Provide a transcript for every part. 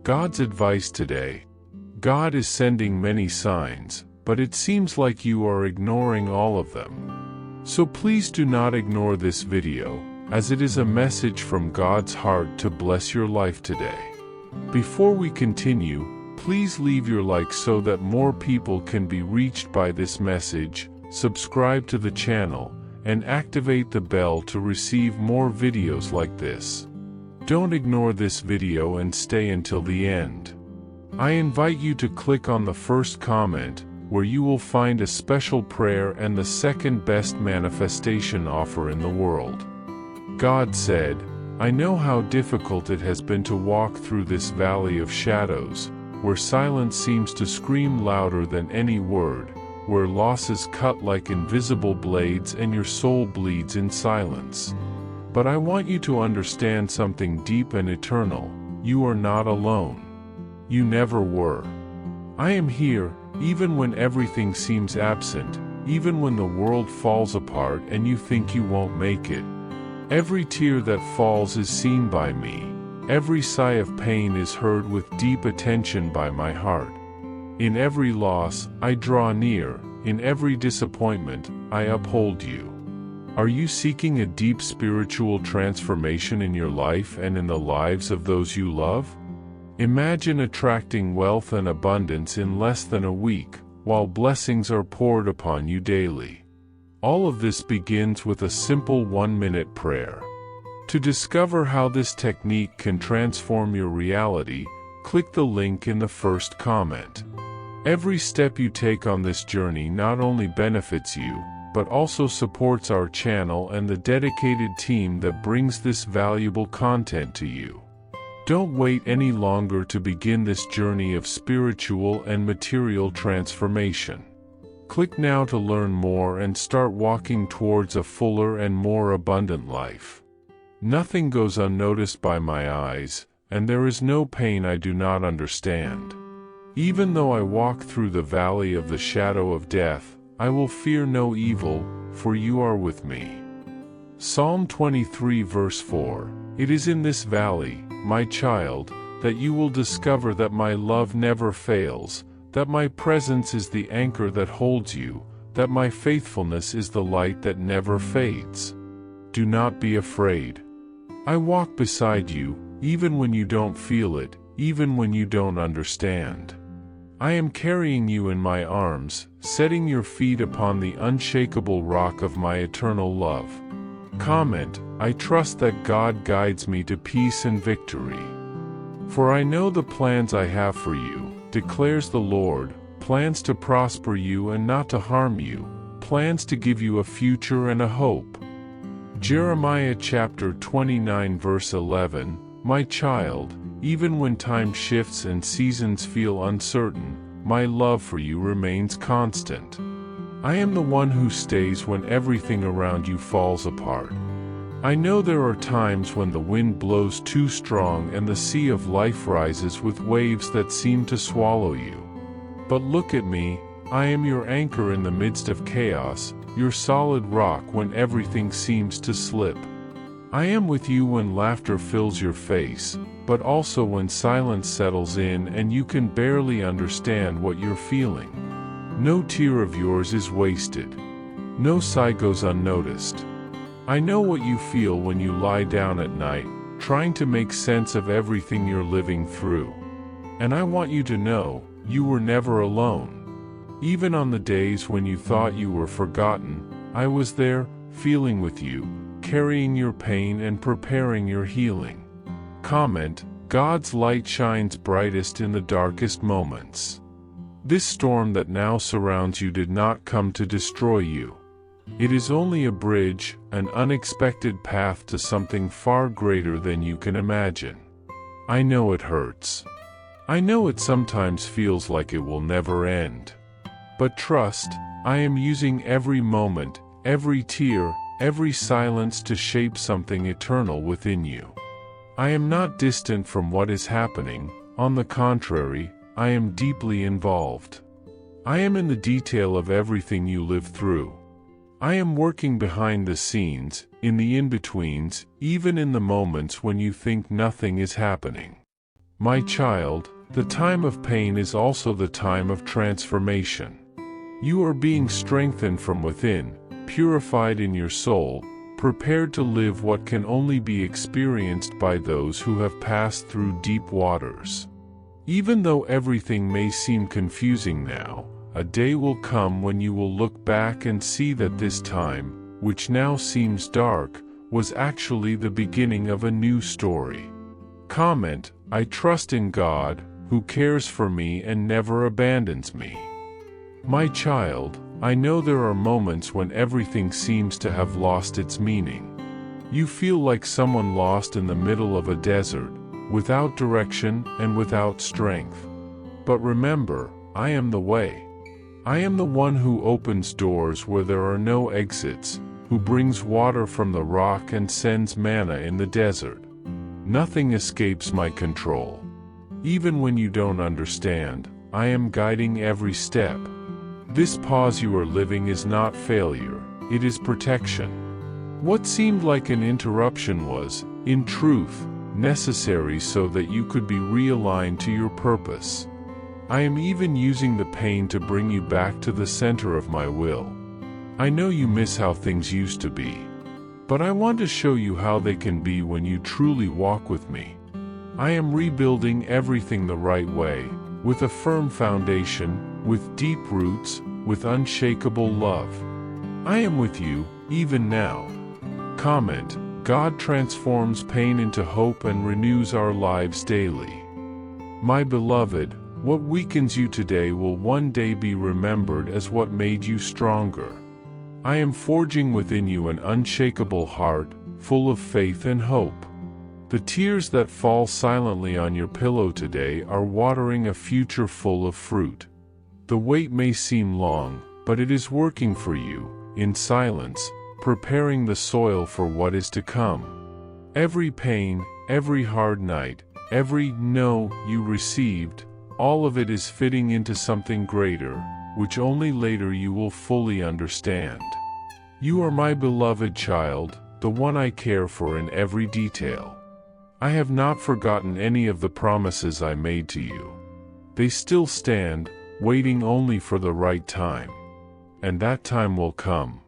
God's advice today. God is sending many signs, but it seems like you are ignoring all of them. So please do not ignore this video, as it is a message from God's heart to bless your life today. Before we continue, please leave your like so that more people can be reached by this message, subscribe to the channel, and activate the bell to receive more videos like this. Don't ignore this video and stay until the end. I invite you to click on the first comment, where you will find a special prayer and the second best manifestation offer in the world. God said, "I know how difficult it has been to walk through this valley of shadows, where silence seems to scream louder than any word, where losses cut like invisible blades and your soul bleeds in silence. But I want you to understand something deep and eternal. You are not alone. You never were. I am here, even when everything seems absent, even when the world falls apart and you think you won't make it. Every tear that falls is seen by me. Every sigh of pain is heard with deep attention by my heart. In every loss, I draw near. In every disappointment, I uphold you." Are you seeking a deep spiritual transformation in your life and in the lives of those you love? Imagine attracting wealth and abundance in less than a week, while blessings are poured upon you daily. All of this begins with a simple 1-minute prayer. To discover how this technique can transform your reality, click the link in the first comment. Every step you take on this journey not only benefits you, but also supports our channel and the dedicated team that brings this valuable content to you. Don't wait any longer to begin this journey of spiritual and material transformation. Click now to learn more and start walking towards a fuller and more abundant life. Nothing goes unnoticed by my eyes, and there is no pain I do not understand. Even though I walk through the valley of the shadow of death, I will fear no evil, for you are with me. Psalm 23 verse 4. It is in this valley, my child, that you will discover that my love never fails, that my presence is the anchor that holds you, that my faithfulness is the light that never fades. Do not be afraid. I walk beside you, even when you don't feel it, even when you don't understand. I am carrying you in my arms, setting your feet upon the unshakable rock of my eternal love. Comment, I trust that God guides me to peace and victory. For I know the plans I have for you, declares the Lord, plans to prosper you and not to harm you, plans to give you a future and a hope. Jeremiah chapter 29 verse 11, My child, even when time shifts and seasons feel uncertain, my love for you remains constant. I am the one who stays when everything around you falls apart. I know there are times when the wind blows too strong and the sea of life rises with waves that seem to swallow you. But look at me, I am your anchor in the midst of chaos, your solid rock when everything seems to slip. I am with you when laughter fills your face, but also when silence settles in and you can barely understand what you're feeling. No tear of yours is wasted. No sigh goes unnoticed. I know what you feel when you lie down at night, trying to make sense of everything you're living through. And I want you to know, you were never alone. Even on the days when you thought you were forgotten, I was there, feeling with you, carrying your pain and preparing your healing. Comment, God's light shines brightest in the darkest moments. This storm that now surrounds you did not come to destroy you. It is only a bridge, an unexpected path to something far greater than you can imagine. I know it hurts. I know it sometimes feels like it will never end. But trust, I am using every moment, every tear, every silence to shape something eternal within you. I am not distant from what is happening, on the contrary, I am deeply involved. I am in the detail of everything you live through. I am working behind the scenes, in the in-betweens, even in the moments when you think nothing is happening. My child, the time of pain is also the time of transformation. You are being strengthened from within, purified in your soul, prepared to live what can only be experienced by those who have passed through deep waters. Even though everything may seem confusing now, a day will come when you will look back and see that this time, which now seems dark, was actually the beginning of a new story. Comment, I trust in God, who cares for me and never abandons me. My child, I know there are moments when everything seems to have lost its meaning. You feel like someone lost in the middle of a desert, without direction and without strength. But remember, I am the way. I am the one who opens doors where there are no exits, who brings water from the rock and sends manna in the desert. Nothing escapes my control. Even when you don't understand, I am guiding every step. This pause you are living is not failure, it is protection. What seemed like an interruption was, in truth, necessary so that you could be realigned to your purpose. I am even using the pain to bring you back to the center of my will. I know you miss how things used to be, but I want to show you how they can be when you truly walk with me. I am rebuilding everything the right way, with a firm foundation, with deep roots, with unshakable love. I am with you, even now. Comment, God transforms pain into hope and renews our lives daily. My beloved, what weakens you today will one day be remembered as what made you stronger. I am forging within you an unshakable heart, full of faith and hope. The tears that fall silently on your pillow today are watering a future full of fruit. The wait may seem long, but it is working for you, in silence, preparing the soil for what is to come. Every pain, every hard night, every no you received, all of it is fitting into something greater, which only later you will fully understand. You are my beloved child, the one I care for in every detail. I have not forgotten any of the promises I made to you. They still stand, waiting only for the right time. And that time will come.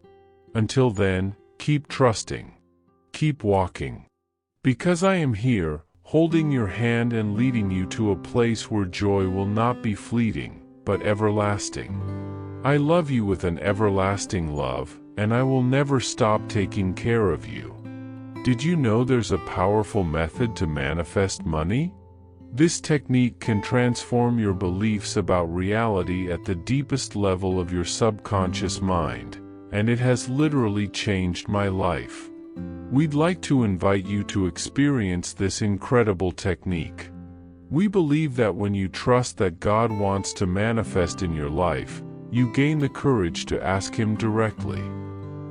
Until then, keep trusting. Keep walking. Because I am here, holding your hand and leading you to a place where joy will not be fleeting, but everlasting. I love you with an everlasting love, and I will never stop taking care of you. Did you know there's a powerful method to manifest money? This technique can transform your beliefs about reality at the deepest level of your subconscious mind, and it has literally changed my life. We'd like to invite you to experience this incredible technique. We believe that when you trust that God wants to manifest in your life, you gain the courage to ask Him directly.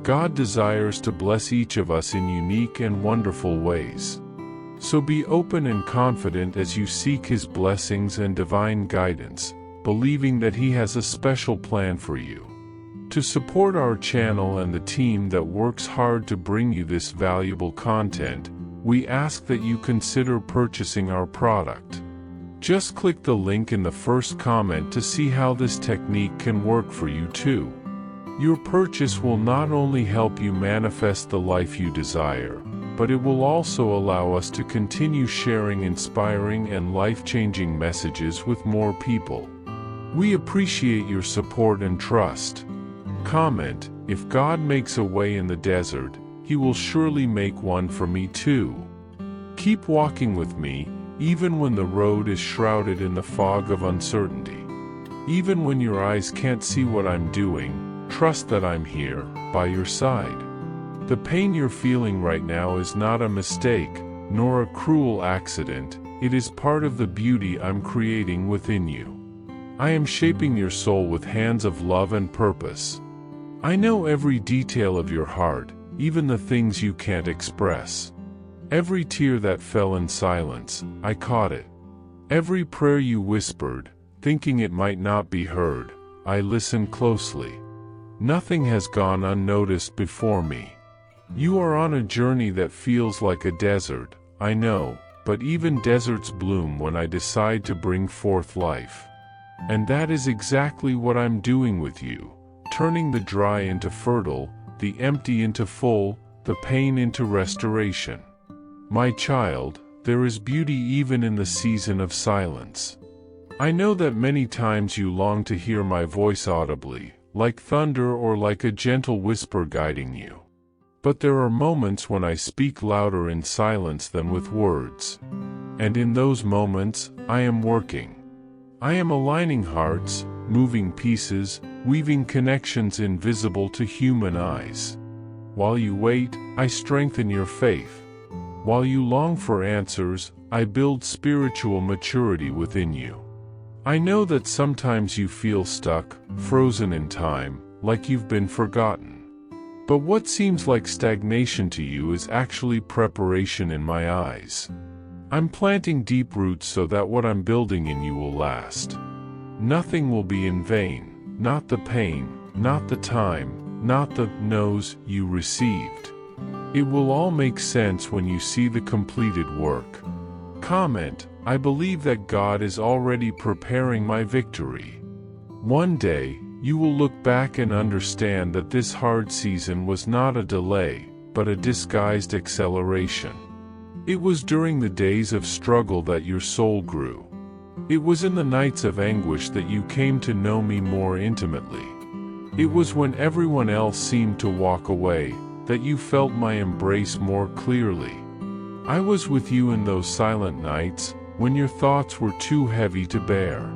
God desires to bless each of us in unique and wonderful ways. So be open and confident as you seek His blessings and divine guidance, believing that He has a special plan for you. To support our channel and the team that works hard to bring you this valuable content, we ask that you consider purchasing our product. Just click the link in the first comment to see how this technique can work for you too. Your purchase will not only help you manifest the life you desire, but it will also allow us to continue sharing inspiring and life-changing messages with more people. We appreciate your support and trust. Comment, if God makes a way in the desert, He will surely make one for me too. Keep walking with me, even when the road is shrouded in the fog of uncertainty. Even when your eyes can't see what I'm doing, trust that I'm here, by your side. The pain you're feeling right now is not a mistake, nor a cruel accident, it is part of the beauty I'm creating within you. I am shaping your soul with hands of love and purpose. I know every detail of your heart, even the things you can't express. Every tear that fell in silence, I caught it. Every prayer you whispered, thinking it might not be heard, I listened closely. Nothing has gone unnoticed before me. You are on a journey that feels like a desert, I know, but even deserts bloom when I decide to bring forth life. And that is exactly what I'm doing with you, turning the dry into fertile, the empty into full, the pain into restoration. My child, there is beauty even in the season of silence. I know that many times you long to hear my voice audibly, like thunder or like a gentle whisper guiding you. But there are moments when I speak louder in silence than with words. And in those moments, I am working. I am aligning hearts, moving pieces, weaving connections invisible to human eyes. While you wait, I strengthen your faith. While you long for answers, I build spiritual maturity within you. I know that sometimes you feel stuck, frozen in time, like you've been forgotten. But what seems like stagnation to you is actually preparation in my eyes. I'm planting deep roots so that what I'm building in you will last. Nothing will be in vain, not the pain, not the time, not the no's you received. It will all make sense when you see the completed work. Comment, I believe that God is already preparing my victory. One day, you will look back and understand that this hard season was not a delay, but a disguised acceleration. It was during the days of struggle that your soul grew. It was in the nights of anguish that you came to know me more intimately. It was when everyone else seemed to walk away, that you felt my embrace more clearly. I was with you in those silent nights, when your thoughts were too heavy to bear.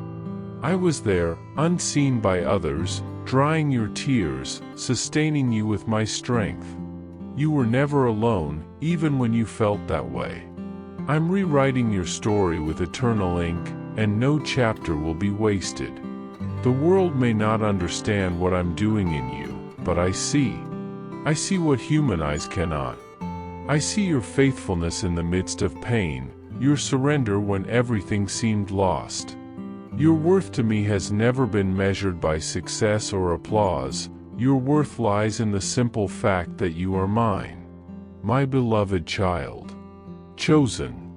I was there, unseen by others, drying your tears, sustaining you with my strength. You were never alone, even when you felt that way. I'm rewriting your story with eternal ink, and no chapter will be wasted. The world may not understand what I'm doing in you, but I see. I see what human eyes cannot. I see your faithfulness in the midst of pain, your surrender when everything seemed lost. Your worth to me has never been measured by success or applause. Your worth lies in the simple fact that you are mine. My beloved child. Chosen.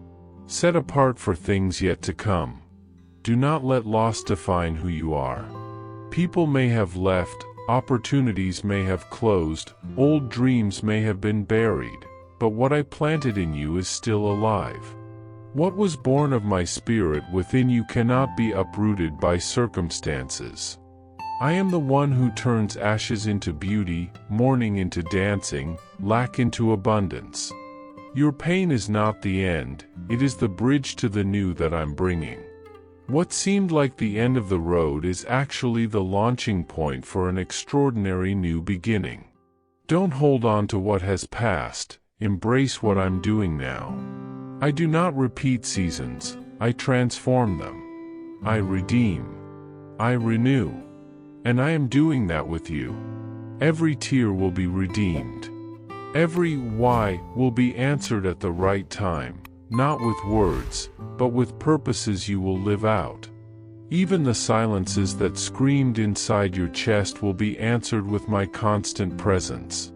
Set apart for things yet to come. Do not let loss define who you are. People may have left, opportunities may have closed, old dreams may have been buried, but what I planted in you is still alive. What was born of my spirit within you cannot be uprooted by circumstances. I am the one who turns ashes into beauty, mourning into dancing, lack into abundance. Your pain is not the end, it is the bridge to the new that I'm bringing. What seemed like the end of the road is actually the launching point for an extraordinary new beginning. Don't hold on to what has passed, embrace what I'm doing now. I do not repeat seasons, I transform them. I redeem. I renew. And I am doing that with you. Every tear will be redeemed. Every why will be answered at the right time, not with words, but with purposes you will live out. Even the silences that screamed inside your chest will be answered with my constant presence.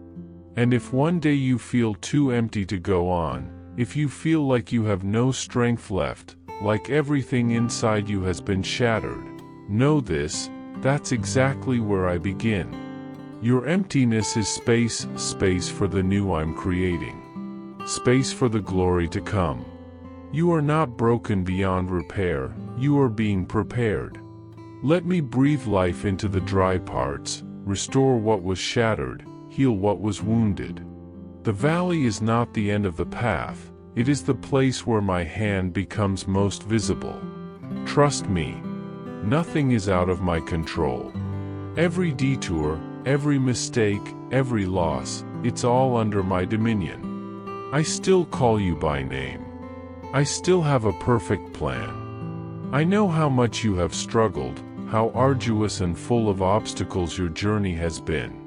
And if one day you feel too empty to go on, if you feel like you have no strength left, like everything inside you has been shattered, know this, that's exactly where I begin. Your emptiness is space, space for the new I'm creating. Space for the glory to come. You are not broken beyond repair, you are being prepared. Let me breathe life into the dry parts, restore what was shattered, heal what was wounded. The valley is not the end of the path, it is the place where my hand becomes most visible. Trust me, nothing is out of my control. Every detour, every mistake, every loss, it's all under my dominion. I still call you by name. I still have a perfect plan. I know how much you have struggled, how arduous and full of obstacles your journey has been.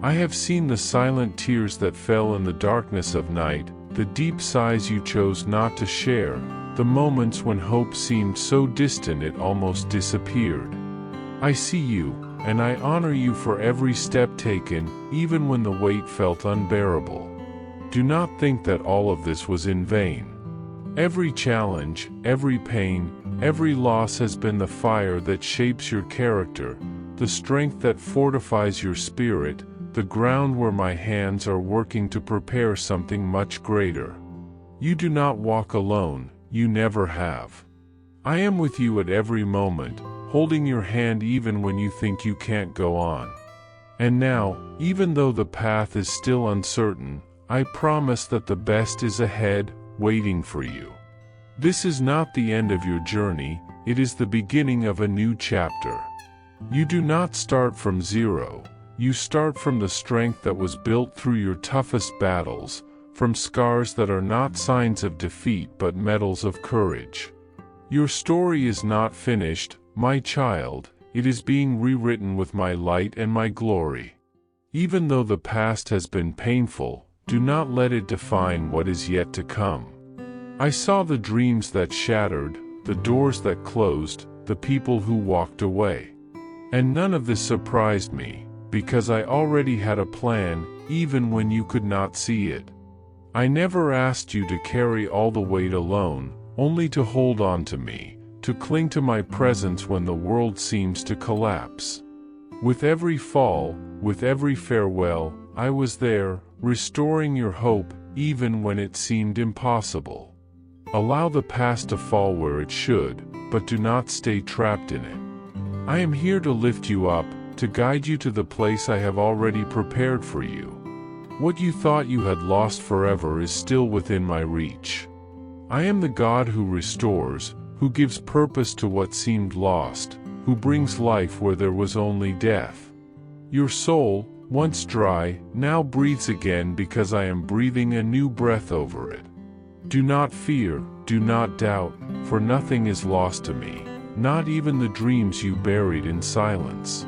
I have seen the silent tears that fell in the darkness of night, the deep sighs you chose not to share, the moments when hope seemed so distant it almost disappeared. I see you, and I honor you for every step taken, even when the weight felt unbearable. Do not think that all of this was in vain. Every challenge, every pain, every loss has been the fire that shapes your character, the strength that fortifies your spirit, the ground where my hands are working to prepare something much greater. You do not walk alone, you never have. I am with you at every moment, holding your hand even when you think you can't go on. And now, even though the path is still uncertain, I promise that the best is ahead, waiting for you. This is not the end of your journey, it is the beginning of a new chapter. You do not start from zero, you start from the strength that was built through your toughest battles, from scars that are not signs of defeat but medals of courage. Your story is not finished, my child, it is being rewritten with my light and my glory. Even though the past has been painful, do not let it define what is yet to come. I saw the dreams that shattered, the doors that closed, the people who walked away. And none of this surprised me, because I already had a plan, even when you could not see it. I never asked you to carry all the weight alone, only to hold on to me, to cling to my presence when the world seems to collapse. With every fall, with every farewell, I was there, restoring your hope, even when it seemed impossible. Allow the past to fall where it should, but do not stay trapped in it. I am here to lift you up, to guide you to the place I have already prepared for you. What you thought you had lost forever is still within my reach. I am the God who restores, who gives purpose to what seemed lost, who brings life where there was only death. Your soul, once dry, now breathes again because I am breathing a new breath over it. Do not fear, do not doubt, for nothing is lost to me, not even the dreams you buried in silence.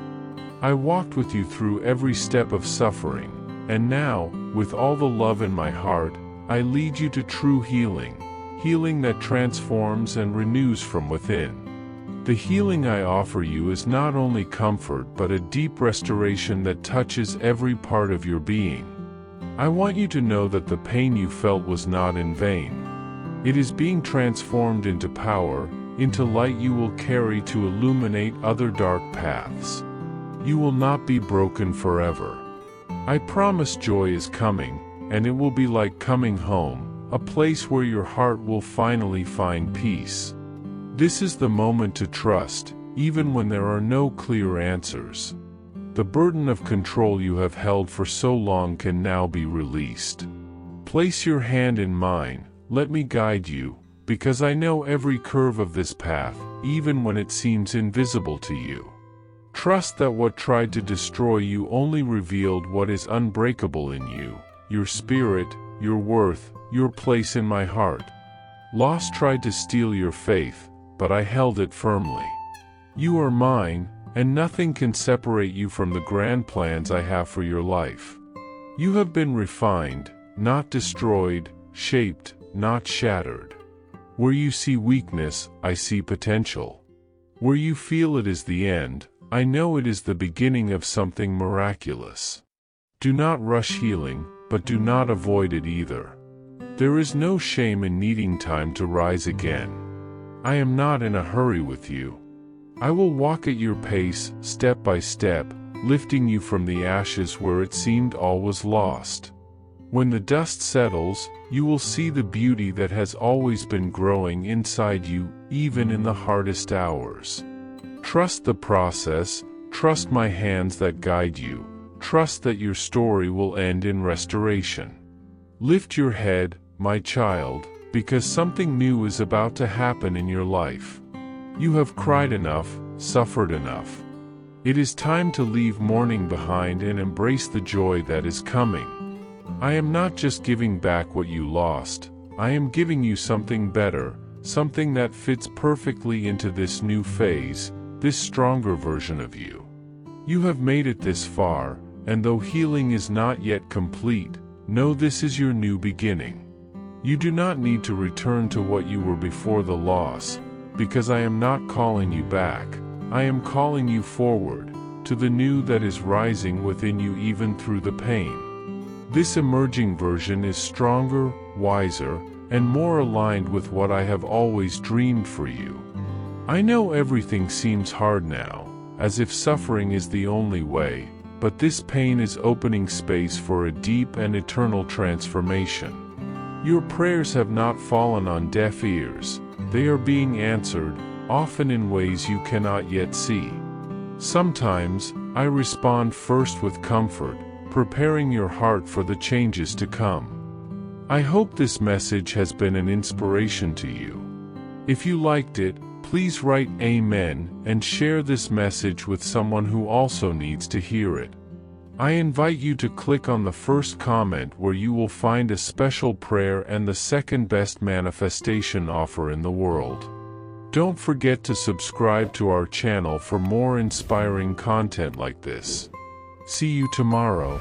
I walked with you through every step of suffering, and now, with all the love in my heart, I lead you to true healing, healing that transforms and renews from within. The healing I offer you is not only comfort but a deep restoration that touches every part of your being. I want you to know that the pain you felt was not in vain. It is being transformed into power, into light you will carry to illuminate other dark paths. You will not be broken forever. I promise joy is coming, and it will be like coming home, a place where your heart will finally find peace. This is the moment to trust, even when there are no clear answers. The burden of control you have held for so long can now be released. Place your hand in mine, let me guide you, because I know every curve of this path, even when it seems invisible to you. Trust that what tried to destroy you only revealed what is unbreakable in you, your spirit, your worth, your place in my heart. Loss tried to steal your faith, but I held it firmly. You are mine, and nothing can separate you from the grand plans I have for your life. You have been refined, not destroyed, shaped, not shattered. Where you see weakness, I see potential. Where you feel it is the end, I know it is the beginning of something miraculous. Do not rush healing, but do not avoid it either. There is no shame in needing time to rise again. I am not in a hurry with you. I will walk at your pace, step by step, lifting you from the ashes where it seemed all was lost. When the dust settles, you will see the beauty that has always been growing inside you, even in the hardest hours. Trust the process, trust my hands that guide you, trust that your story will end in restoration. Lift your head, my child, because something new is about to happen in your life. You have cried enough, suffered enough. It is time to leave mourning behind and embrace the joy that is coming. I am not just giving back what you lost, I am giving you something better, something that fits perfectly into this new phase, this stronger version of you. You have made it this far, and though healing is not yet complete, know this is your new beginning. You do not need to return to what you were before the loss, because I am not calling you back, I am calling you forward, to the new that is rising within you even through the pain. This emerging version is stronger, wiser, and more aligned with what I have always dreamed for you. I know everything seems hard now, as if suffering is the only way, but this pain is opening space for a deep and eternal transformation. Your prayers have not fallen on deaf ears. They are being answered, often in ways you cannot yet see. Sometimes, I respond first with comfort, preparing your heart for the changes to come. I hope this message has been an inspiration to you. If you liked it, please write Amen and share this message with someone who also needs to hear it. I invite you to click on the first comment where you will find a special prayer and the second best manifestation offer in the world. Don't forget to subscribe to our channel for more inspiring content like this. See you tomorrow.